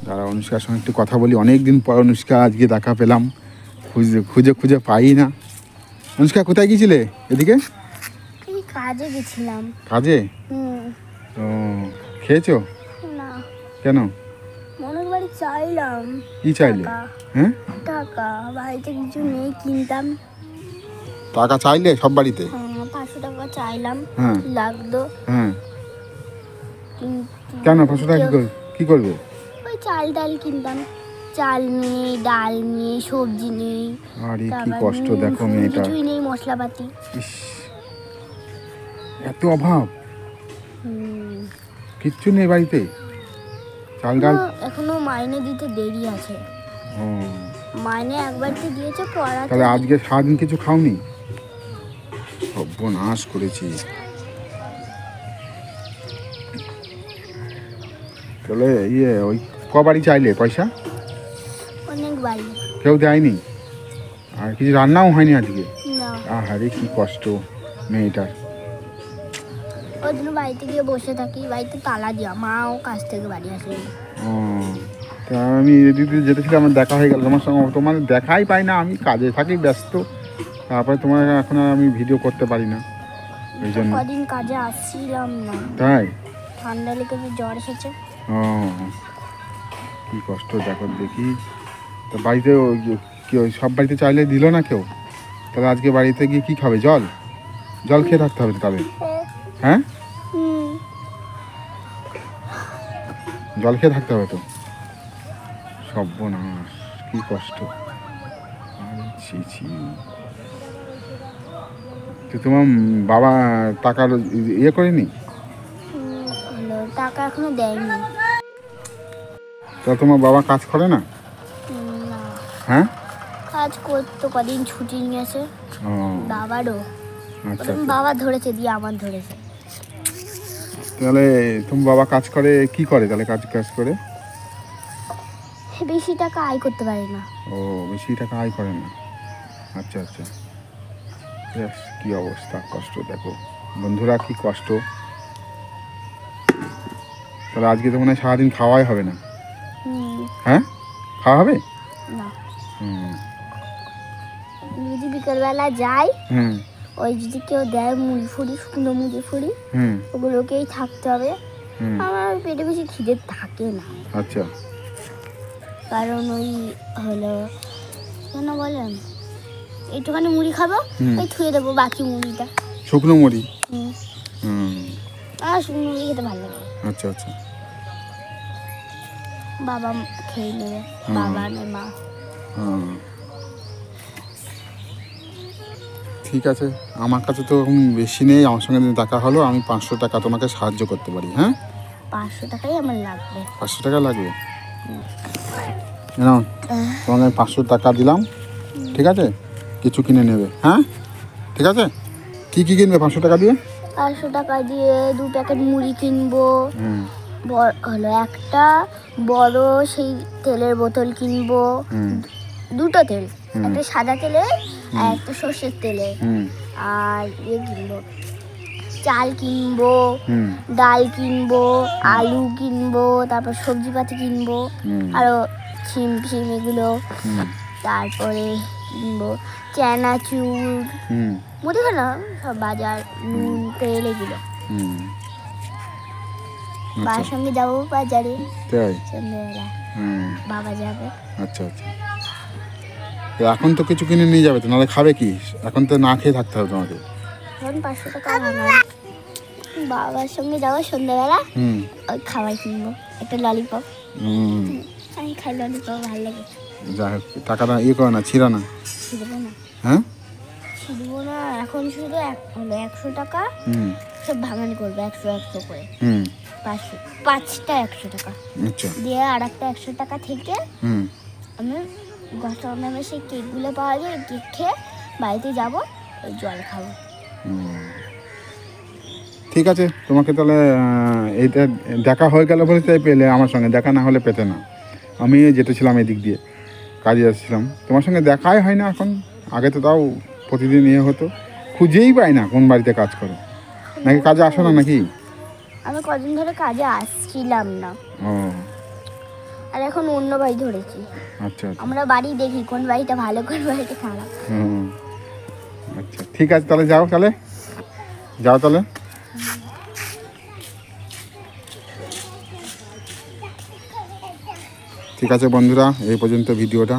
তারা অনুষ্কার সঙ্গে একটু কথা বলি, অনেক দিন পর অনুষ্কা আজকে দেখা পেলাম, খুঁজে খুঁজে পাই না। অনুষ্কা কোথায় গিয়েছিলে? এদিকে কাজে গেছিলাম। কাজে? ও, খেয়েছো? না। কেন? মনের বাড়ি চাইলাম। কি চাইলে? হ্যাঁ, টাকা। বাড়িতে কিছু নেই, কিনতাম। টাকা চাইলে সব বাড়িতে? 500 টাকা চাইলাম, লাগতো। কেন 500 টাকা কি করবে? ওই চাল ডাল কিনতাম। চাল নেই, ডাল নেই, সবজি নেই। আরে কি কষ্ট দেখো মেয়েটা। কিছুই নেই, মশলাপাতি। এত অভাব, কিচ্ছু নেই বাড়িতে? চাল ডাল এখনো মাইনে দিতে দেরি আছে। মাইনে একবারতে দিয়েছে, পড়া। তাহলে আজকে সারাদিন কিছু খাওনি? সর্বনাশ করেছি। তাহলে ওই বাড়ি চাইলে পয়সা? অনেক বাড়ি। কেউ দেয়নি? আর কিছু রান্নাও হয়নি আজকে? না। আহারে কি কষ্ট মেয়েটার। ওই জন্য বাড়িতে গিয়ে বসে থাকি, বাড়িতে তালা দিয়া, মাও কাজ থেকে বাড়ি আসে। তা আমি এদিকে যেতেছিলাম, আমার দেখা হয়ে গেল তোমার সঙ্গে, তোমার দেখাই পাই না, আমি কাজে থাকি ব্যস্ত, তারপরে তোমার এখন আর আমি ভিডিও করতে পারি না, ওই জন্য। কদিন কাজে আসছিলাম না। তাই? ঠান্ডা লেগেছে, জ্বর এসেছে। কি কষ্ট দেখো দেখি। তো বাড়িতে কি ওই সব বাড়িতে চাইলে দিল না কেউ? তাহলে আজকে বাড়িতে গিয়ে কি খাবে? জল জল খেয়ে থাকতে হবে তাহলে। হ্যাঁ, জল খেয়ে থাকতে হবে তো। সর্বনাশ, কি কষ্ট। তো তোমার বাবা টাকার ইয়ে করেনি? টাকা এখনো দেয়নি। তা তোমার বাবা কাজ করে না? হ্যাঁ, কাজ করতো, কদিন ছুটি নিয়েছে বাবারও। আচ্ছা, বাবা ধরেছে দিয়ে আমার ধরেছে। তাহলে তোমার বাবা কাজ করে কি করে? তাহলে কাজ করে বেশি টাকা আয় করতে পারে না। ও, বেশি টাকা আয় করে না। আচ্ছা আচ্ছা, কি অবস্থা, কষ্ট দেখো বন্ধুরা, কি কষ্ট। তাহলে আজকে তো মনে হয় সারাদিন খাওয়াই হবে না। হ্যাঁ, খাওয়া হবে না। যদি বিকেলবেলা যাই, ওই যদি কেউ দেয় মুড়ি ফুড়ি, শুকনো মুড়ি ফুড়ি, ওগুলোকেই থাকতে হবে। আমার পেটে বেশি খিদে থাকে না। আচ্ছা, কারণ ওই হলো কেন বলেন, একটুখানি মুড়ি খাবো, ওই থুয়ে দেবো বাকি মুড়িটা। শুকনো মুড়ি? আর শুকনো মুড়ি খেতে ভালো লাগে। আচ্ছা আচ্ছা, বাবা খেয়ে নেবে, বাবা না মা। ঠিক আছে, আমার কাছে তো বেশি নেই, আমার সঙ্গে দেখা হলো, আমি 500 টাকা তোমাকে সাহায্য করতে পারি। হ্যাঁ, 500 টাকাই আমার লাগবে। 500 টাকা লাগবে? না, তোমাকে আমি 500 টাকা দিলাম, ঠিক আছে? কিছু কিনে নেবে। হ্যাঁ, ঠিক আছে। কি কি কিনবে 500 টাকা দিয়ে? 500 টাকা দিয়ে 2 প্যাকেট মুড়ি কিনবো, হলো একটা বড় সেই তেলের বোতল কিনবো, 2টো তেল, একটা সাদা তেলের আর একটা সর্ষের তেলের, আর কিনবো চাল কিনবো, ডাল কিনবো, আলু কিনবো, তারপর সবজিপাতি কিনবো, আরো ছিম ফিম এগুলো, তারপরে কিনবো চানাচুর, মুদিখানা, সব বাজার, নুন, তেল, এগুলো। বাবার সঙ্গে যাবো বাজারে সন্ধ্যেবেলা, বাবা যাবে। আচ্ছা আচ্ছা, এখন তো কিছু কিনে নিয়ে যাবে তো, নাহলে খাবে কি? এখন তো না খেয়ে থাকতে হবে তোমাকে। এখন 500 টাকা বাবার সঙ্গে যাবো সন্ধ্যেবেলা, ওই খাবার কিনবো, একটা ললিপপ। আমি খাই ললিপপ, ভালো লাগে। যাই হোক, টাকাটা ইয়ে করো না, ছিঁড়ো না। ছিঁড়বো না? হ্যাঁ, ছিঁড়বো না। এখন শুধু হলো 100 টাকা সব ভাঙানি করবো, 100 করে। 5টা 100 টাকা দিয়ে, আর একটা 100 টাকা থেকে আমি গসার নামে সেই কেকগুলো পাওয়া যায়, কেক খেয়ে বাড়িতে যাবো, ওই জল খাবো। ঠিক আছে, তোমাকে তাহলে এইটা দেখা হয়ে গেল বলে তাই পেলে, আমার সঙ্গে দেখা না হলে পেতে না। আমি যেতেছিলাম এদিক দিয়ে, কাজে যাচ্ছিলাম, তোমার সঙ্গে দেখাই হয় না এখন। আগে তো তাও প্রতিদিন ইয়ে হতো, খুঁজেই পাই না কোন বাড়িতে কাজ করো, নাকি কাজে আসো না নাকি? আমি কদিন ধরে কাজে আসছিলাম না। আর এখন অন্য বাড়ি ধরেছি। আচ্ছা আচ্ছা। আমরা বাড়ি দেখি কোন বাড়িটা ভালো কোন বাড়িটা খারাপ। হুম, আচ্ছা ঠিক আছে, তাহলে যাও, তাহলে ঠিক আছে বন্ধুরা, এই পর্যন্ত ভিডিওটা।